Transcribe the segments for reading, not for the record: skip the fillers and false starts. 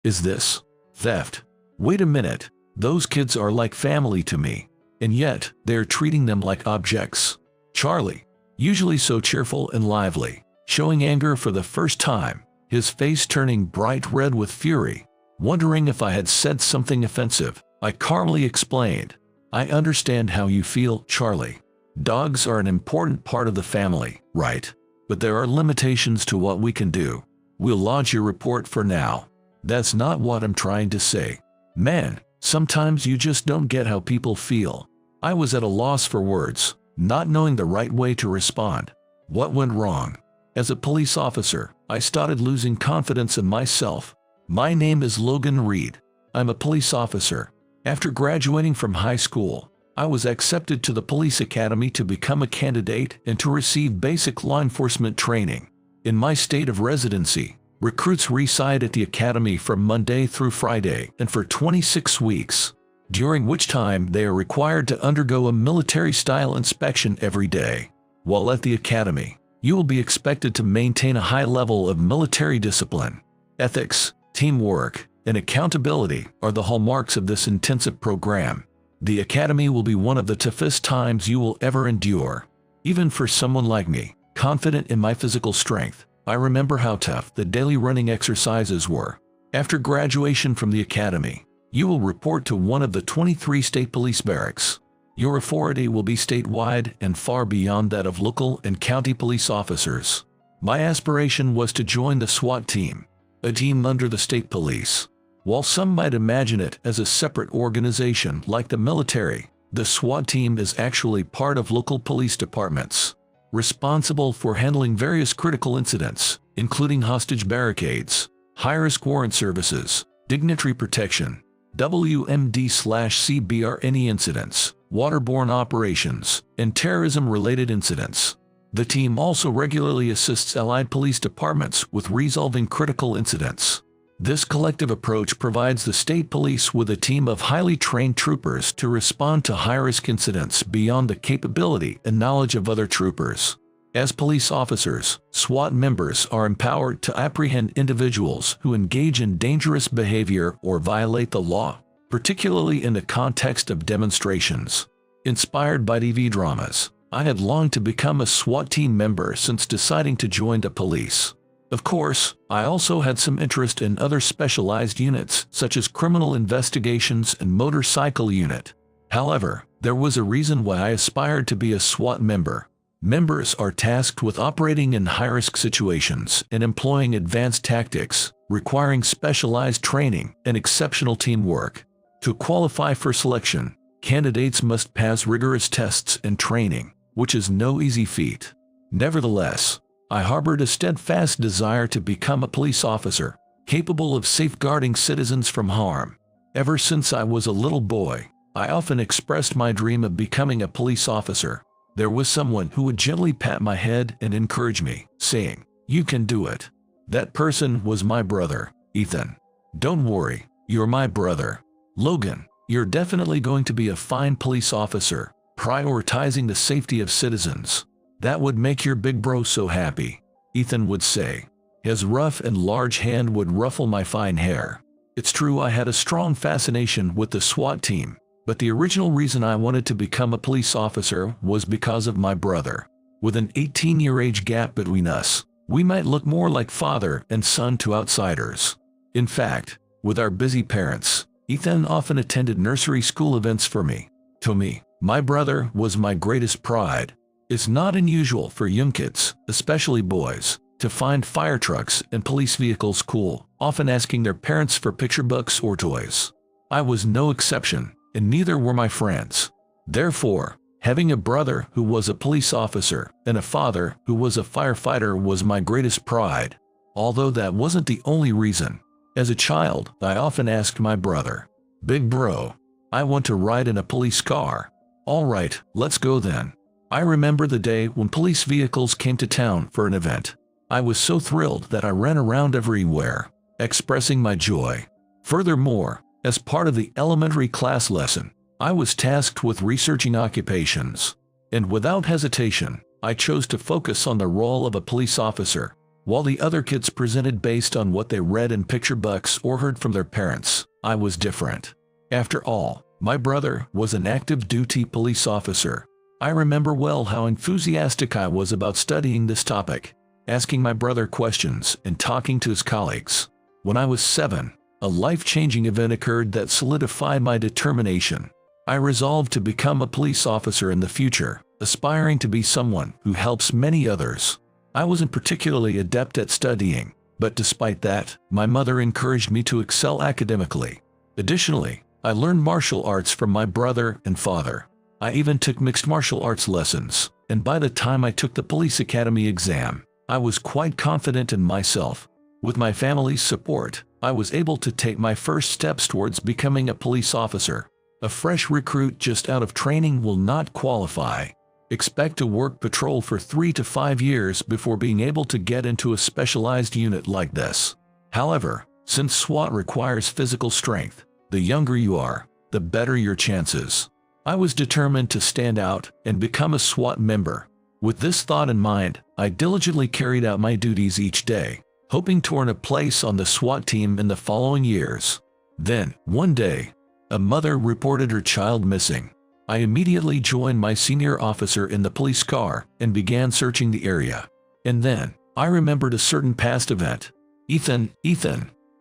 Is this theft? Wait a minute, those kids are like family to me, and yet they're treating them like objects. Charlie, usually so cheerful and lively, showing anger for the first time, his face turning bright red with fury. Wondering if I had said something offensive, I calmly explained, "I understand how you feel, Charlie. Dogs are an important part of the family, right? But there are limitations to what we can do. We'll lodge your report for now." That's not what I'm trying to say. Man, sometimes you just don't get how people feel. I was at a loss for words, not knowing the right way to respond. What went wrong? As a police officer, I started losing confidence in myself. My name is Logan Reed. I'm a police officer. After graduating from high school, I was accepted to the police academy to become a candidate and to receive basic law enforcement training. In my state of residency, recruits reside at the academy from Monday through Friday and for 26 weeks, during which time they are required to undergo a military-style inspection every day. While at the academy, you will be expected to maintain a high level of military discipline. Ethics, teamwork, and accountability are the hallmarks of this intensive program. The academy will be one of the toughest times you will ever endure. Even for someone like me, confident in my physical strength, I remember how tough the daily running exercises were. After graduation from the academy, you will report to one of the 23 state police barracks. Your authority will be statewide and far beyond that of local and county police officers. My aspiration was to join the SWAT team, a team under the state police. While some might imagine it as a separate organization like the military, the SWAT team is actually part of local police departments, responsible for handling various critical incidents, including hostage barricades, high-risk warrant services, dignitary protection, WMD/CBRNE incidents, waterborne operations, and terrorism-related incidents. The team also regularly assists allied police departments with resolving critical incidents. This collective approach provides the state police with a team of highly trained troopers to respond to high-risk incidents beyond the capability and knowledge of other troopers. As police officers, SWAT members are empowered to apprehend individuals who engage in dangerous behavior or violate the law, particularly in the context of demonstrations. Inspired by TV dramas, I had longed to become a SWAT team member since deciding to join the police. Of course, I also had some interest in other specialized units such as criminal investigations and motorcycle unit. However, there was a reason why I aspired to be a SWAT member. Members are tasked with operating in high-risk situations and employing advanced tactics, requiring specialized training and exceptional teamwork. To qualify for selection, candidates must pass rigorous tests and training, which is no easy feat. Nevertheless, I harbored a steadfast desire to become a police officer, capable of safeguarding citizens from harm. Ever since I was a little boy, I often expressed my dream of becoming a police officer. There was someone who would gently pat my head and encourage me, saying, "You can do it." That person was my brother, Ethan. "Don't worry, you're my brother. Logan, you're definitely going to be a fine police officer, prioritizing the safety of citizens. That would make your big bro so happy," Ethan would say. His rough and large hand would ruffle my fine hair. It's true I had a strong fascination with the SWAT team, but the original reason I wanted to become a police officer was because of my brother. With an 18-year age gap between us, we might look more like father and son to outsiders. In fact, with our busy parents, Ethan often attended nursery school events for me. To me, my brother was my greatest pride. It's not unusual for young kids, especially boys, to find fire trucks and police vehicles cool, often asking their parents for picture books or toys. I was no exception, and neither were my friends. Therefore, having a brother who was a police officer and a father who was a firefighter was my greatest pride. Although that wasn't the only reason. As a child, I often asked my brother, "Big bro, I want to ride in a police car." "All right, let's go then." I remember the day when police vehicles came to town for an event. I was so thrilled that I ran around everywhere, expressing my joy. Furthermore, as part of the elementary class lesson, I was tasked with researching occupations. And without hesitation, I chose to focus on the role of a police officer. While the other kids presented based on what they read in picture books or heard from their parents, I was different. After all, my brother was an active duty police officer. I remember well how enthusiastic I was about studying this topic, asking my brother questions and talking to his colleagues. When I was 7, a life-changing event occurred that solidified my determination. I resolved to become a police officer in the future, aspiring to be someone who helps many others. I wasn't particularly adept at studying, but despite that, my mother encouraged me to excel academically. Additionally, I learned martial arts from my brother and father. I even took mixed martial arts lessons, and by the time I took the police academy exam, I was quite confident in myself. With my family's support, I was able to take my first steps towards becoming a police officer. A fresh recruit just out of training will not qualify. Expect to work patrol for 3 to 5 years before being able to get into a specialized unit like this. However, since SWAT requires physical strength, the younger you are, the better your chances. I was determined to stand out and become a SWAT member. With this thought in mind, I diligently carried out my duties each day, hoping to earn a place on the SWAT team in the following years. Then, one day, a mother reported her child missing. I immediately joined my senior officer in the police car and began searching the area. And then, I remembered a certain past event. Ethan,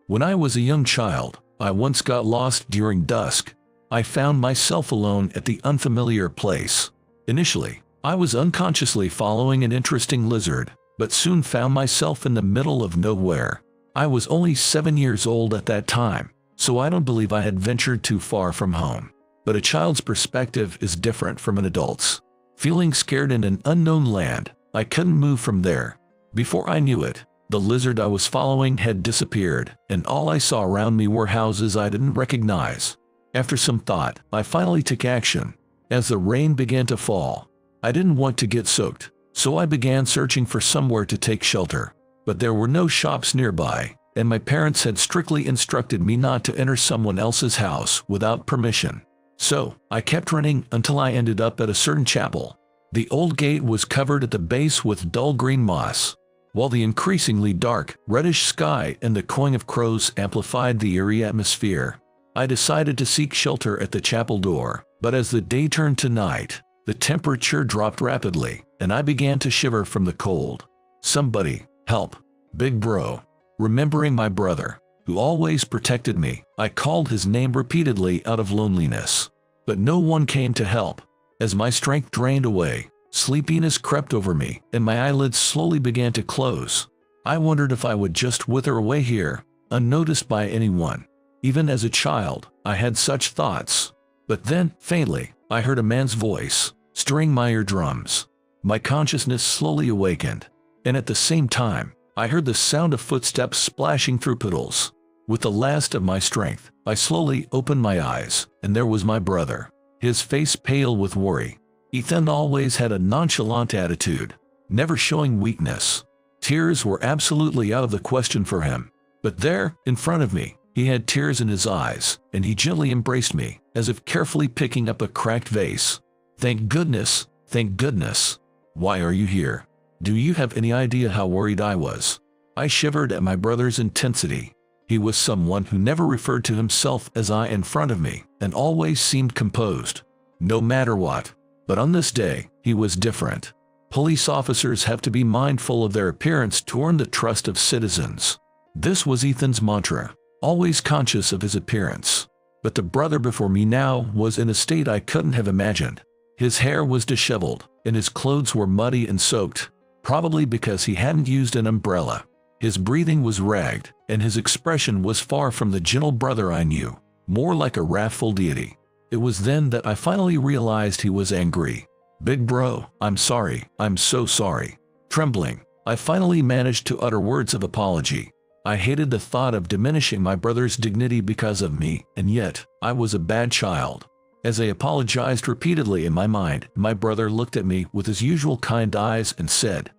when I was a young child, I once got lost during dusk. I found myself alone at the unfamiliar place. Initially, I was unconsciously following an interesting lizard, but soon found myself in the middle of nowhere. I was only 7 years old at that time, so I don't believe I had ventured too far from home. But a child's perspective is different from an adult's. Feeling scared in an unknown land, I couldn't move from there. Before I knew it, the lizard I was following had disappeared, and all I saw around me were houses I didn't recognize. After some thought, I finally took action. As the rain began to fall, I didn't want to get soaked, so I began searching for somewhere to take shelter. But there were no shops nearby, and my parents had strictly instructed me not to enter someone else's house without permission. So, I kept running until I ended up at a certain chapel. The old gate was covered at the base with dull green moss, while the increasingly dark, reddish sky and the cawing of crows amplified the eerie atmosphere. I decided to seek shelter at the chapel door, but as the day turned to night, the temperature dropped rapidly, and I began to shiver from the cold. Somebody, help, big bro. Remembering my brother, who always protected me, I called his name repeatedly out of loneliness. But no one came to help. As my strength drained away, sleepiness crept over me, and my eyelids slowly began to close. I wondered if I would just wither away here, unnoticed by anyone. Even as a child, I had such thoughts. But then, faintly, I heard a man's voice, stirring my eardrums. My consciousness slowly awakened, and at the same time, I heard the sound of footsteps splashing through puddles. With the last of my strength, I slowly opened my eyes, and there was my brother, his face pale with worry. Ethan always had a nonchalant attitude, never showing weakness. Tears were absolutely out of the question for him. But there, in front of me, he had tears in his eyes, and he gently embraced me, as if carefully picking up a cracked vase. Thank goodness, thank goodness. Why are you here? Do you have any idea how worried I was? I shivered at my brother's intensity. He was someone who never referred to himself as I in front of me, and always seemed composed, no matter what. But on this day, he was different. Police officers have to be mindful of their appearance to earn the trust of citizens. This was Ethan's mantra, always conscious of his appearance. But the brother before me now was in a state I couldn't have imagined. His hair was disheveled, and his clothes were muddy and soaked, probably because he hadn't used an umbrella. His breathing was ragged, and his expression was far from the gentle brother I knew, more like a wrathful deity. It was then that I finally realized he was angry. Big bro, I'm sorry, I'm so sorry. Trembling, I finally managed to utter words of apology. I hated the thought of diminishing my brother's dignity because of me, and yet, I was a bad child. As I apologized repeatedly in my mind, my brother looked at me with his usual kind eyes and said,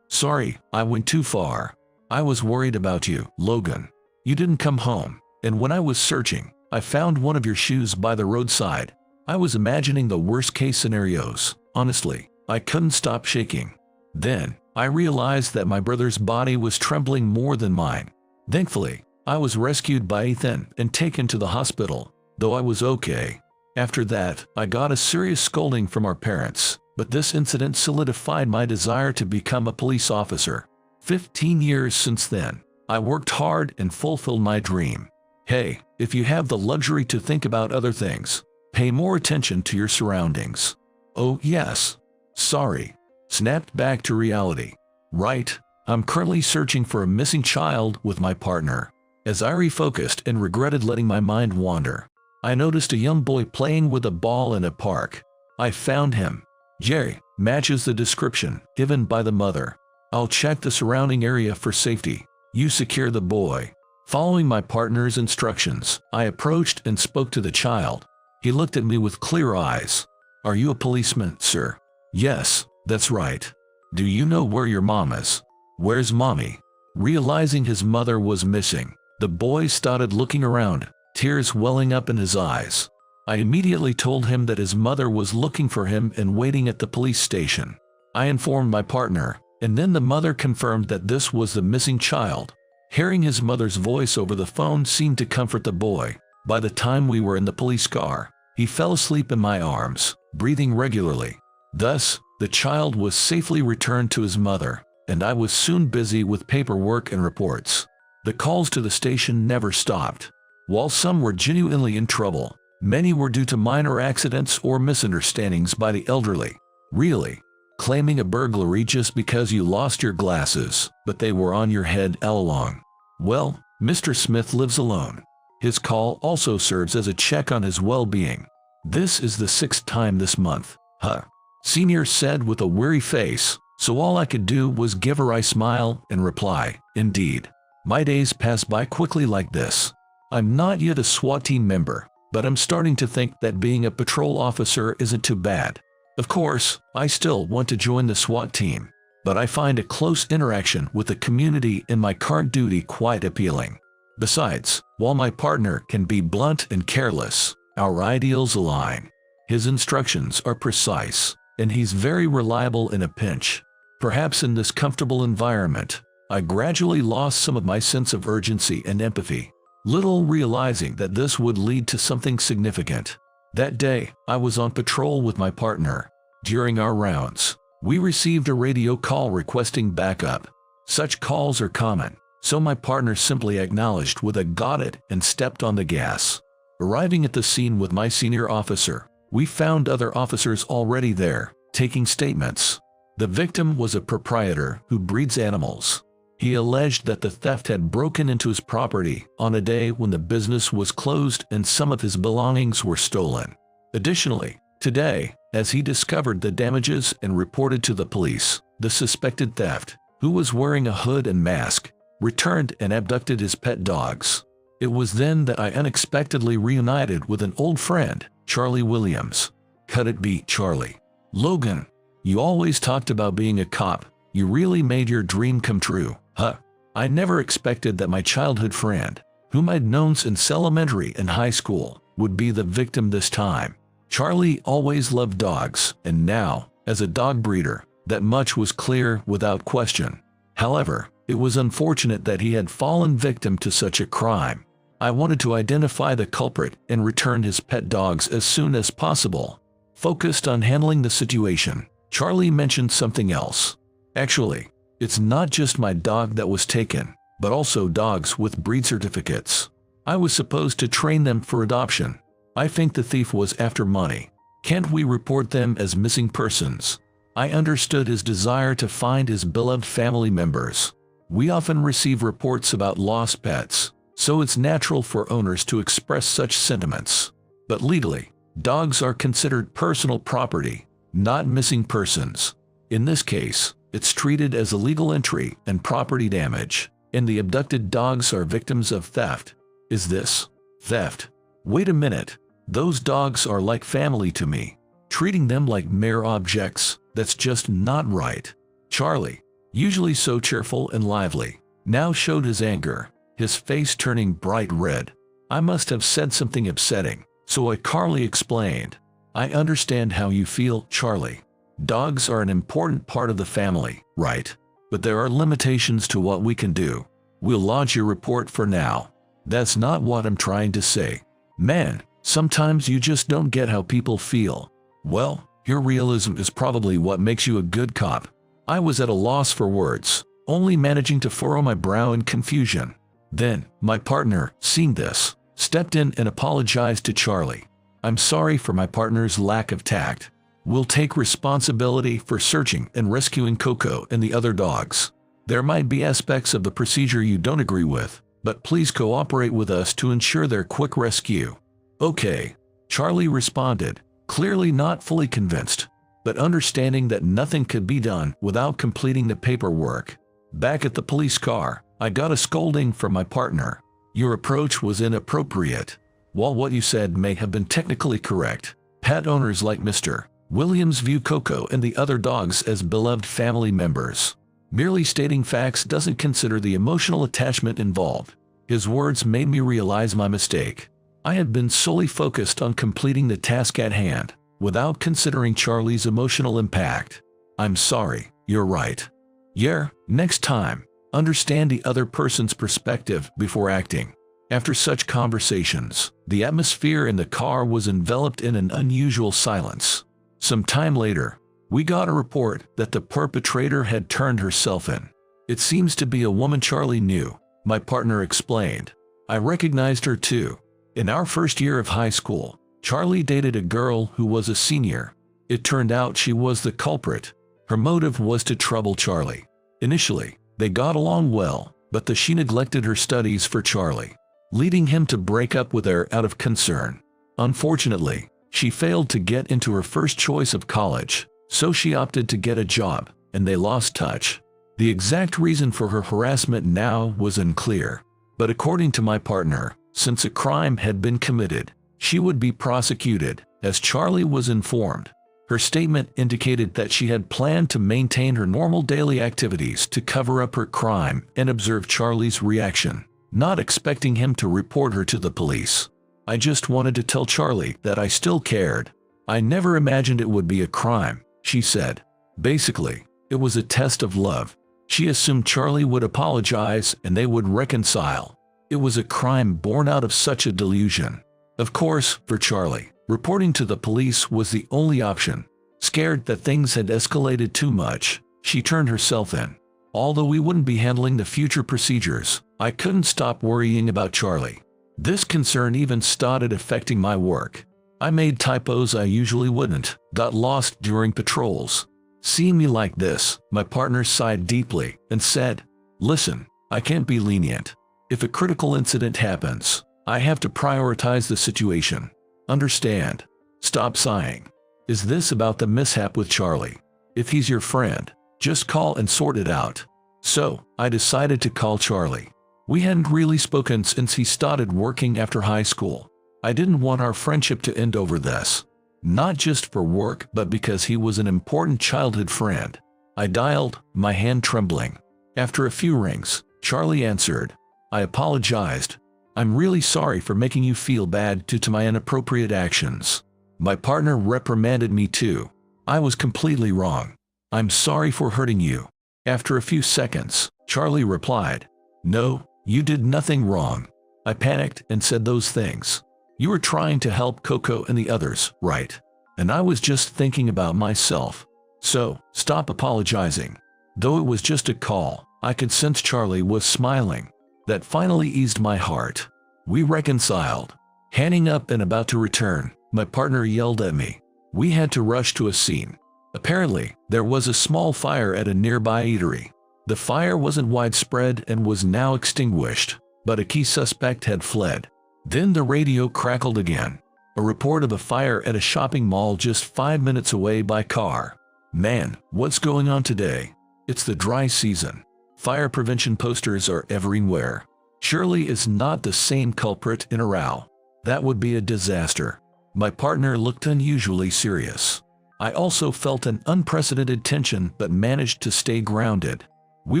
"Sorry, I went too far. I was worried about you, Logan. You didn't come home, and when I was searching, I found one of your shoes by the roadside." I was imagining the worst-case scenarios. Honestly, I couldn't stop shaking. Then, I realized that my brother's body was trembling more than mine. Thankfully, I was rescued by Ethan and taken to the hospital, though I was okay. After that, I got a serious scolding from our parents, but this incident solidified my desire to become a police officer. 15 years since then, I worked hard and fulfilled my dream. Hey, if you have the luxury to think about other things, pay more attention to your surroundings. Oh yes. Sorry. Snapped back to reality. Right, I'm currently searching for a missing child with my partner. As I refocused and regretted letting my mind wander, I noticed a young boy playing with a ball in a park. I found him. Jerry matches the description given by the mother. I'll check the surrounding area for safety. You secure the boy. Following my partner's instructions, I approached and spoke to the child. He looked at me with clear eyes. Are you a policeman, sir? Yes, that's right. Do you know where your mom is? Where's mommy? Realizing his mother was missing, the boy started looking around, tears welling up in his eyes. I immediately told him that his mother was looking for him and waiting at the police station. I informed my partner, and then the mother confirmed that this was the missing child. Hearing his mother's voice over the phone seemed to comfort the boy. By the time we were in the police car, he fell asleep in my arms, breathing regularly. Thus, the child was safely returned to his mother, and I was soon busy with paperwork and reports. The calls to the station never stopped. While some were genuinely in trouble, many were due to minor accidents or misunderstandings by the elderly. Really, claiming a burglary just because you lost your glasses, but they were on your head all along. Well, Mr. Smith lives alone. His call also serves as a check on his well-being. This is the 6th time this month. Huh? Senior said with a weary face, so all I could do was give a wry smile and reply, indeed. My days pass by quickly like this. I'm not yet a SWAT team member, but I'm starting to think that being a patrol officer isn't too bad. Of course, I still want to join the SWAT team, but I find a close interaction with the community in my current duty quite appealing. Besides, while my partner can be blunt and careless, our ideals align. His instructions are precise, and he's very reliable in a pinch. Perhaps in this comfortable environment, I gradually lost some of my sense of urgency and empathy, little realizing that this would lead to something significant. That day, I was on patrol with my partner. During our rounds, we received a radio call requesting backup. Such calls are common, so my partner simply acknowledged with a "got it" and stepped on the gas. Arriving at the scene with my senior officer, we found other officers already there, taking statements. The victim was a proprietor who breeds animals. He alleged that the theft had broken into his property on a day when the business was closed and some of his belongings were stolen. Additionally, today, as he discovered the damages and reported to the police, the suspected theft, who was wearing a hood and mask, returned and abducted his pet dogs. It was then that I unexpectedly reunited with an old friend, Charlie Williams. Cut it beat Charlie. Logan, you always talked about being a cop. You really made your dream come true, huh? I never expected that my childhood friend, whom I'd known since elementary and high school, would be the victim this time. Charlie always loved dogs, and now, as a dog breeder, that much was clear without question. However, it was unfortunate that he had fallen victim to such a crime. I wanted to identify the culprit and return his pet dogs as soon as possible. Focused on handling the situation, Charlie mentioned something else. Actually, it's not just my dog that was taken, but also dogs with breed certificates. I was supposed to train them for adoption. I think the thief was after money. Can't we report them as missing persons? I understood his desire to find his beloved family members. We often receive reports about lost pets, so it's natural for owners to express such sentiments. But legally, dogs are considered personal property, not missing persons. In this case, it's treated as a legal entry and property damage, and the abducted dogs are victims of theft. Is this theft? Wait a minute, those dogs are like family to me. Treating them like mere objects, that's just not right. Charlie, usually so cheerful and lively, now showed his anger, his face turning bright red. I must have said something upsetting, so I calmly explained. I understand how you feel, Charlie. Dogs are an important part of the family, right? But there are limitations to what we can do. We'll lodge your report for now. That's not what I'm trying to say. Man, sometimes you just don't get how people feel. Well, your realism is probably what makes you a good cop. I was at a loss for words, only managing to furrow my brow in confusion. Then, my partner, seeing this, stepped in and apologized to Charlie. I'm sorry for my partner's lack of tact. We'll take responsibility for searching and rescuing Coco and the other dogs. There might be aspects of the procedure you don't agree with, but please cooperate with us to ensure their quick rescue. Okay, Charlie responded, clearly not fully convinced, but understanding that nothing could be done without completing the paperwork. Back at the police car, I got a scolding from my partner. Your approach was inappropriate. While what you said may have been technically correct, pet owners like Mr. Williams view Coco and the other dogs as beloved family members. Merely stating facts doesn't consider the emotional attachment involved. His words made me realize my mistake. I had been solely focused on completing the task at hand, without considering Charlie's emotional impact. I'm sorry, you're right. Yeah, next time, understand the other person's perspective before acting. After such conversations, the atmosphere in the car was enveloped in an unusual silence. Some time later, we got a report that the perpetrator had turned herself in. It seems to be a woman Charlie knew, my partner explained. I recognized her too. In our first year of high school, Charlie dated a girl who was a senior. It turned out she was the culprit. Her motive was to trouble Charlie. Initially, they got along well, but she neglected her studies for Charlie, leading him to break up with her out of concern. Unfortunately, she failed to get into her first choice of college, so she opted to get a job, and they lost touch. The exact reason for her harassment now was unclear, but according to my partner, since a crime had been committed, she would be prosecuted, as Charlie was informed. Her statement indicated that she had planned to maintain her normal daily activities to cover up her crime and observe Charlie's reaction, not expecting him to report her to the police. I just wanted to tell Charlie that I still cared. I never imagined it would be a crime, she said. Basically, it was a test of love. She assumed Charlie would apologize and they would reconcile. It was a crime born out of such a delusion. Of course, for Charlie, reporting to the police was the only option. Scared that things had escalated too much, she turned herself in. Although we wouldn't be handling the future procedures, I couldn't stop worrying about Charlie. This concern even started affecting my work. I made typos I usually wouldn't, got lost during patrols. Seeing me like this, my partner sighed deeply and said, "Listen, I can't be lenient. If a critical incident happens, I have to prioritize the situation. Understand? Stop sighing. Is this about the mishap with Charlie? If he's your friend, just call and sort it out." So, I decided to call Charlie. We hadn't really spoken since he started working after high school. I didn't want our friendship to end over this. Not just for work, but because he was an important childhood friend. I dialed, my hand trembling. After a few rings, Charlie answered. I apologized. I'm really sorry for making you feel bad due to my inappropriate actions. My partner reprimanded me too. I was completely wrong. I'm sorry for hurting you. After a few seconds, Charlie replied, "No, you did nothing wrong." I panicked and said those things. "You were trying to help Coco and the others, right? And I was just thinking about myself. So, stop apologizing." Though it was just a call, I could sense Charlie was smiling. That finally eased my heart. We reconciled. Hanging up and about to return, my partner yelled at me. We had to rush to a scene. Apparently, there was a small fire at a nearby eatery. The fire wasn't widespread and was now extinguished, but a key suspect had fled. Then the radio crackled again. A report of a fire at a shopping mall just 5 minutes away by car. Man, what's going on today? It's the dry season. Fire prevention posters are everywhere. Surely it's not the same culprit in a row. That would be a disaster. My partner looked unusually serious. I also felt an unprecedented tension but managed to stay grounded. We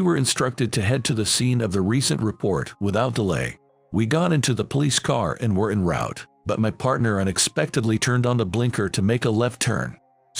were instructed to head to the scene of the recent report without delay. We got into the police car and were en route, but my partner unexpectedly turned on the blinker to make a left turn.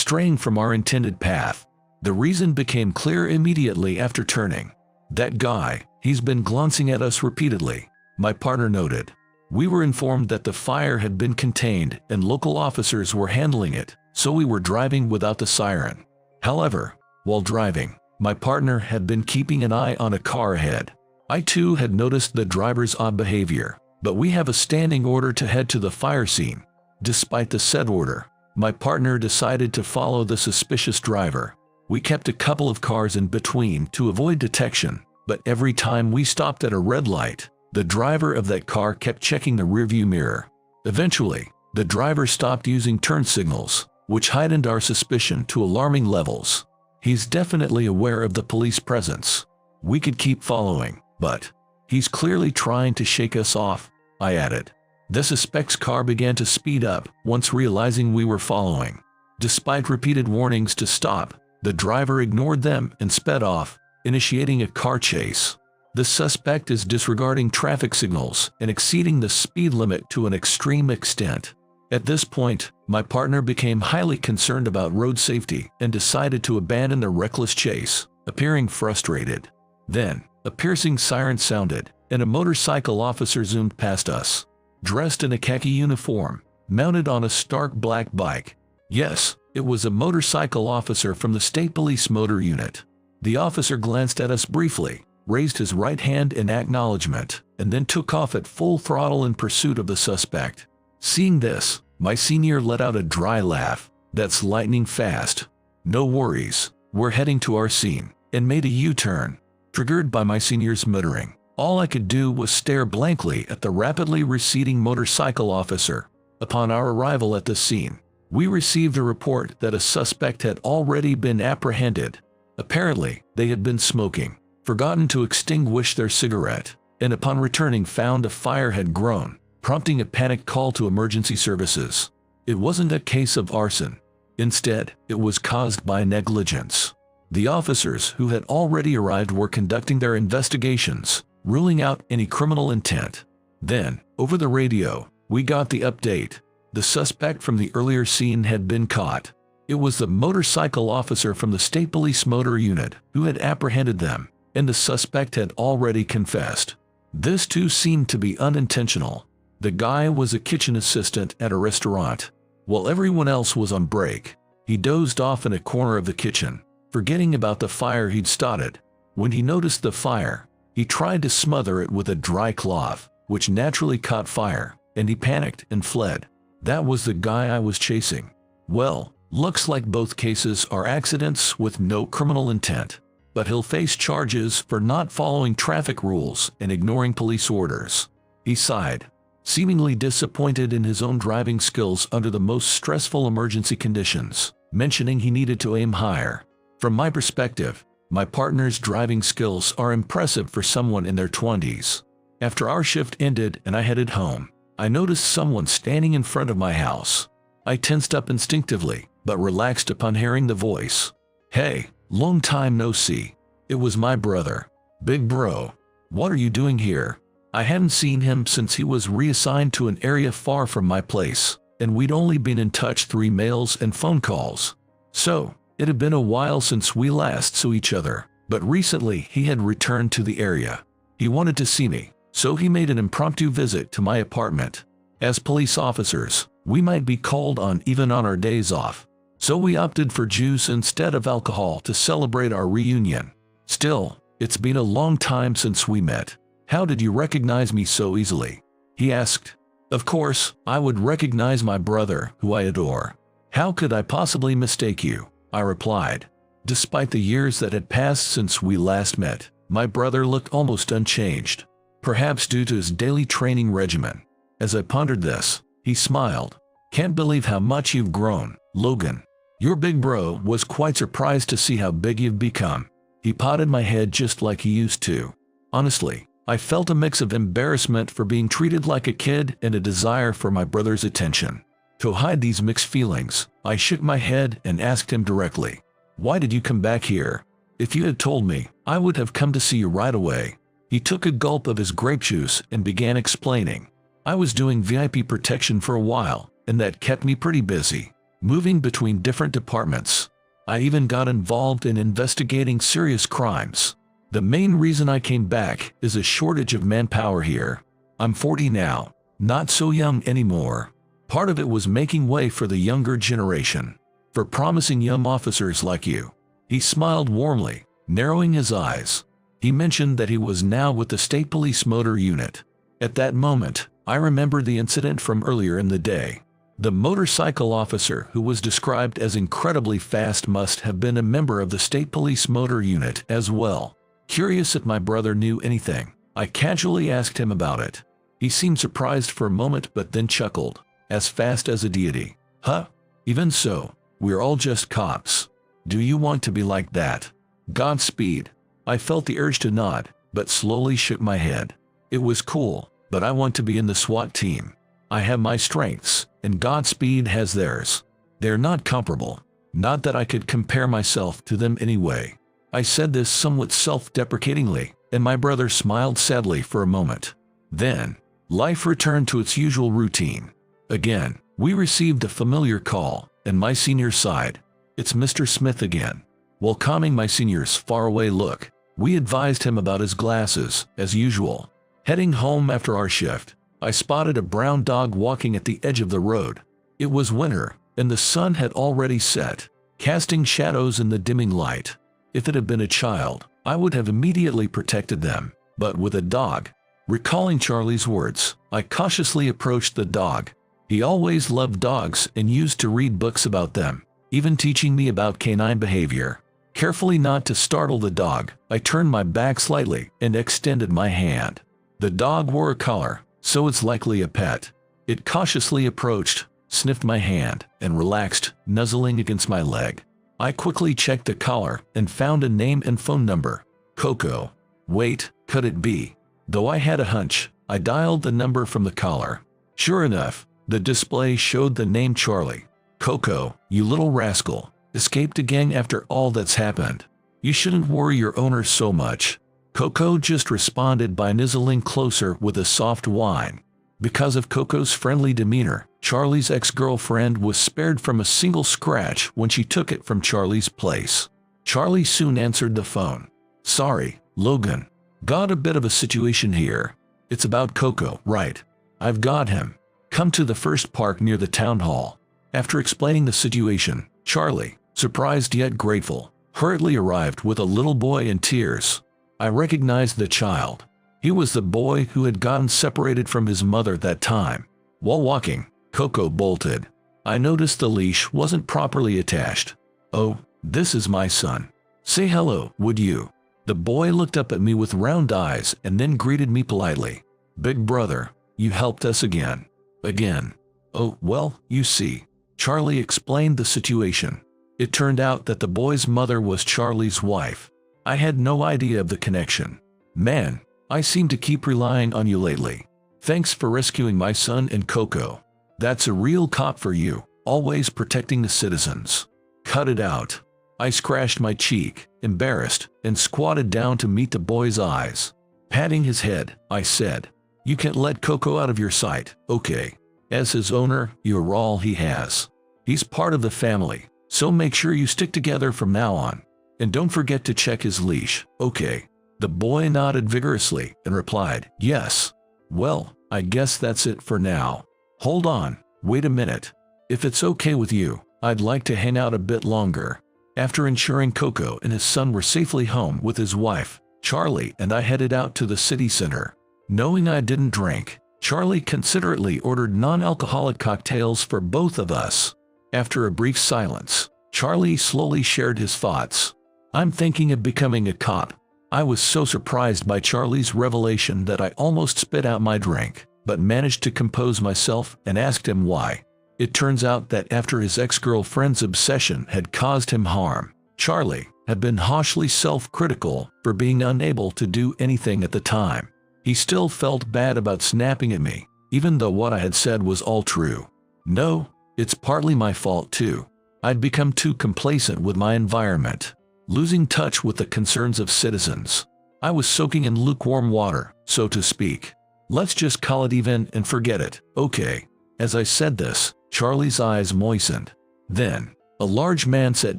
straying from our intended path. The reason became clear immediately after turning. "That guy, he's been glancing at us repeatedly," my partner noted. We were informed that the fire had been contained and local officers were handling it, so we were driving without the siren. However, while driving, my partner had been keeping an eye on a car ahead. I too had noticed the driver's odd behavior, but we have a standing order to head to the fire scene. Despite the said order, my partner decided to follow the suspicious driver. We kept a couple of cars in between to avoid detection, but every time we stopped at a red light, the driver of that car kept checking the rearview mirror. Eventually, the driver stopped using turn signals, which heightened our suspicion to alarming levels. He's definitely aware of the police presence. We could keep following, but he's clearly trying to shake us off, I added. The suspect's car began to speed up once realizing we were following. Despite repeated warnings to stop, the driver ignored them and sped off, initiating a car chase. The suspect is disregarding traffic signals and exceeding the speed limit to an extreme extent. At this point, my partner became highly concerned about road safety and decided to abandon the reckless chase, appearing frustrated. Then, a piercing siren sounded, and a motorcycle officer zoomed past us, dressed in a khaki uniform, mounted on a stark black bike. Yes, it was a motorcycle officer from the State Police Motor Unit. The officer glanced at us briefly, raised his right hand in acknowledgement, and then took off at full throttle in pursuit of the suspect. Seeing this, my senior let out a dry laugh. "That's lightning fast. No worries, we're heading to our scene," and made a U-turn. Triggered by my senior's muttering, all I could do was stare blankly at the rapidly receding motorcycle officer. Upon our arrival at the scene, we received a report that a suspect had already been apprehended. Apparently, they had been smoking, forgotten to extinguish their cigarette, and upon returning found a fire had grown, prompting a panic call to emergency services. It wasn't a case of arson. Instead, it was caused by negligence. The officers who had already arrived were conducting their investigations, ruling out any criminal intent. Then, over the radio, we got the update. The suspect from the earlier scene had been caught. It was the motorcycle officer from the State Police Motor Unit who had apprehended them, and the suspect had already confessed. This too seemed to be unintentional. The guy was a kitchen assistant at a restaurant. While everyone else was on break, he dozed off in a corner of the kitchen, forgetting about the fire he'd started. When he noticed the fire, he tried to smother it with a dry cloth, which naturally caught fire, and he panicked and fled. That was the guy I was chasing. Well, looks like both cases are accidents with no criminal intent, but he'll face charges for not following traffic rules and ignoring police orders. He sighed, seemingly disappointed in his own driving skills under the most stressful emergency conditions, mentioning he needed to aim higher. From my perspective, my partner's driving skills are impressive for someone in their 20s. After our shift ended and I headed home, I noticed someone standing in front of my house. I tensed up instinctively, but relaxed upon hearing the voice. "Hey, long time no see." It was my brother. "Big bro, what are you doing here?" I hadn't seen him since he was reassigned to an area far from my place, and we'd only been in touch through emails and phone calls. So, it had been a while since we last saw each other, but recently he had returned to the area. He wanted to see me, so he made an impromptu visit to my apartment. As police officers, we might be called on even on our days off, so we opted for juice instead of alcohol to celebrate our reunion. "Still, it's been a long time since we met. How did you recognize me so easily?" he asked. Of course, I would recognize my brother, who I adore. "How could I possibly mistake you?" I replied. Despite the years that had passed since we last met, my brother looked almost unchanged, perhaps due to his daily training regimen. As I pondered this, he smiled. "Can't believe how much you've grown, Logan. Your big bro was quite surprised to see how big you've become." He patted my head just like he used to. Honestly, I felt a mix of embarrassment for being treated like a kid and a desire for my brother's attention. To hide these mixed feelings, I shook my head and asked him directly, "Why did you come back here? If you had told me, I would have come to see you right away." He took a gulp of his grape juice and began explaining. "I was doing VIP protection for a while, and that kept me pretty busy. moving between different departments. I even got involved in investigating serious crimes. The main reason I came back is a shortage of manpower here. I'm 40 now, not so young anymore. Part of it was making way for the younger generation, for promising young officers like you. He smiled warmly, narrowing his eyes. He mentioned that he was now with the State Police Motor Unit. At that moment, I remembered the incident from earlier in the day. The motorcycle officer who was described as incredibly fast must have been a member of the State Police Motor Unit as well. Curious if my brother knew anything, I casually asked him about it. He seemed surprised for a moment but then chuckled, as fast as a deity. Huh? Even so, we're all just cops. Do you want to be like that? Godspeed. I felt the urge to nod, but slowly shook my head. It was cool, but I want to be in the SWAT team. I have my strengths, and Godspeed has theirs. They're not comparable. Not that I could compare myself to them anyway. I said this somewhat self-deprecatingly, and my brother smiled sadly for a moment. Then, life returned to its usual routine. Again, we received a familiar call, and my senior sighed. It's Mr. Smith again. Welcoming my senior's faraway look, we advised him about his glasses, as usual. Heading home after our shift, I spotted a brown dog walking at the edge of the road. It was winter, and the sun had already set, casting shadows in the dimming light. If it had been a child, I would have immediately protected them, but with a dog. Recalling Charlie's words, I cautiously approached the dog. He always loved dogs and used to read books about them, even teaching me about canine behavior. Carefully not to startle the dog, I turned my back slightly and extended my hand. The dog wore a collar, so it's likely a pet. It cautiously approached, sniffed my hand, and relaxed, nuzzling against my leg. I quickly checked the collar and found a name and phone number. Coco. Wait, could it be? Though I had a hunch, I dialed the number from the collar. Sure enough, the display showed the name Charlie. Coco, you little rascal, escaped again after all that's happened. You shouldn't worry your owner so much. Coco just responded by nuzzling closer with a soft whine. Because of Coco's friendly demeanor, Charlie's ex-girlfriend was spared from a single scratch when she took it from Charlie's place. Charlie soon answered the phone. Sorry, Logan. Got a bit of a situation here. It's about Coco, right? I've got him. Come to the first park near the town hall. After explaining the situation, Charlie, surprised yet grateful, hurriedly arrived with a little boy in tears. I recognized the child. He was the boy who had gotten separated from his mother that time. While walking, Coco bolted. I noticed the leash wasn't properly attached. Oh, this is my son. Say hello, would you? The boy looked up at me with round eyes and then greeted me politely. Big brother, you helped us again. Again. Oh, well, you see. Charlie explained the situation. It turned out that the boy's mother was Charlie's wife. I had no idea of the connection. Man, I seem to keep relying on you lately. Thanks for rescuing my son and Coco. That's a real cop for you, always protecting the citizens. Cut it out. I scratched my cheek, embarrassed, and squatted down to meet the boy's eyes. Patting his head, I said, You can't let Coco out of your sight, okay? As his owner, you're all he has. He's part of the family, so make sure you stick together from now on. And don't forget to check his leash, okay? The boy nodded vigorously and replied, Yes. Well, I guess that's it for now. Hold on, wait a minute. If it's okay with you, I'd like to hang out a bit longer. After ensuring Coco and his son were safely home with his wife, Charlie and I headed out to the city center. Knowing I didn't drink, Charlie considerately ordered non-alcoholic cocktails for both of us. After a brief silence, Charlie slowly shared his thoughts. I'm thinking of becoming a cop. I was so surprised by Charlie's revelation that I almost spit out my drink, but managed to compose myself and asked him why. It turns out that after his ex-girlfriend's obsession had caused him harm, Charlie had been harshly self-critical for being unable to do anything at the time. He still felt bad about snapping at me, even though what I had said was all true. No, it's partly my fault too. I'd become too complacent with my environment, losing touch with the concerns of citizens. I was soaking in lukewarm water, so to speak. Let's just call it even and forget it, okay? As I said this, Charlie's eyes moistened. Then, a large man sat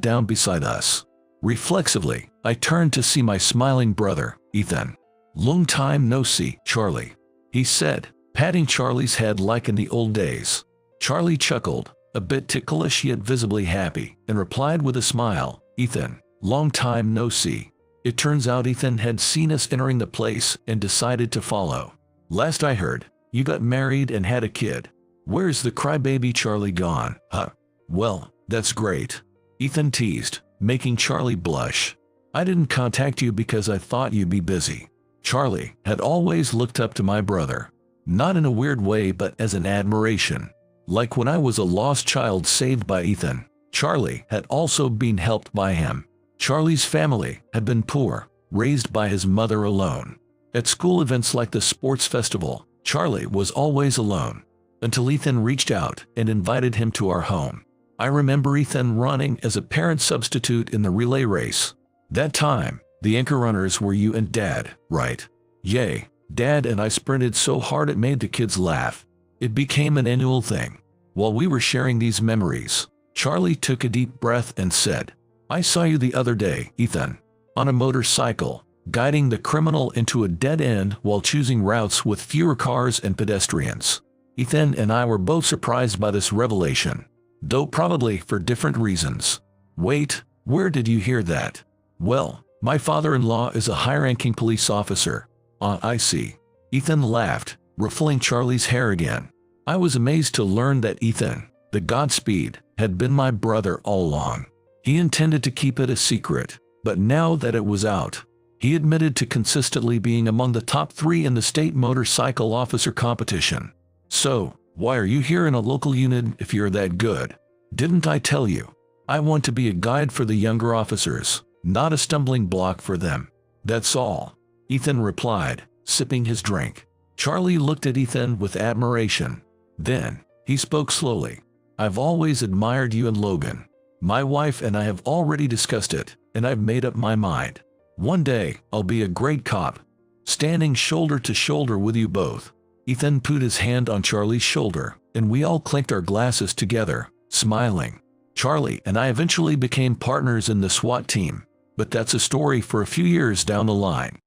down beside us. Reflexively, I turned to see my smiling brother, Ethan. "Long time no see, Charlie," he said, patting Charlie's head like in the old days. Charlie chuckled, a bit ticklish yet visibly happy, and replied with a smile, "Ethan, long time no see." It turns out Ethan had seen us entering the place and decided to follow. "Last I heard, you got married and had a kid. Where's the crybaby Charlie gone, huh?" "Well, that's great," Ethan teased, making Charlie blush. "I didn't contact you because I thought you'd be busy." Charlie had always looked up to my brother, not in a weird way but as an admiration. Like when I was a lost child saved by Ethan, Charlie had also been helped by him. Charlie's family had been poor, raised by his mother alone. At school events like the sports festival, Charlie was always alone, until Ethan reached out and invited him to our home. I remember Ethan running as a parent substitute in the relay race. That time, the anchor runners were you and Dad, right? Yay, Dad and I sprinted so hard it made the kids laugh. It became an annual thing. While we were sharing these memories, Charlie took a deep breath and said, "I saw you the other day, Ethan, on a motorcycle, guiding the criminal into a dead end while choosing routes with fewer cars and pedestrians." Ethan and I were both surprised by this revelation, though probably for different reasons. "Wait, where did you hear that?" "Well, my father-in-law is a high-ranking police officer." I see." Ethan laughed, ruffling Charlie's hair again. I was amazed to learn that Ethan, the Godspeed, had been my brother all along. He intended to keep it a secret, but now that it was out, he admitted to consistently being among the top 3 in the state motorcycle officer competition. "So, why are you here in a local unit if you're that good?" "Didn't I tell you? I want to be a guide for the younger officers, not a stumbling block for them. That's all," Ethan replied, sipping his drink. Charlie looked at Ethan with admiration. Then, he spoke slowly. "I've always admired you and Logan. My wife and I have already discussed it, and I've made up my mind. One day, I'll be a great cop, standing shoulder to shoulder with you both." Ethan put his hand on Charlie's shoulder, and we all clinked our glasses together, smiling. Charlie and I eventually became partners in the SWAT team, but that's a story for a few years down the line.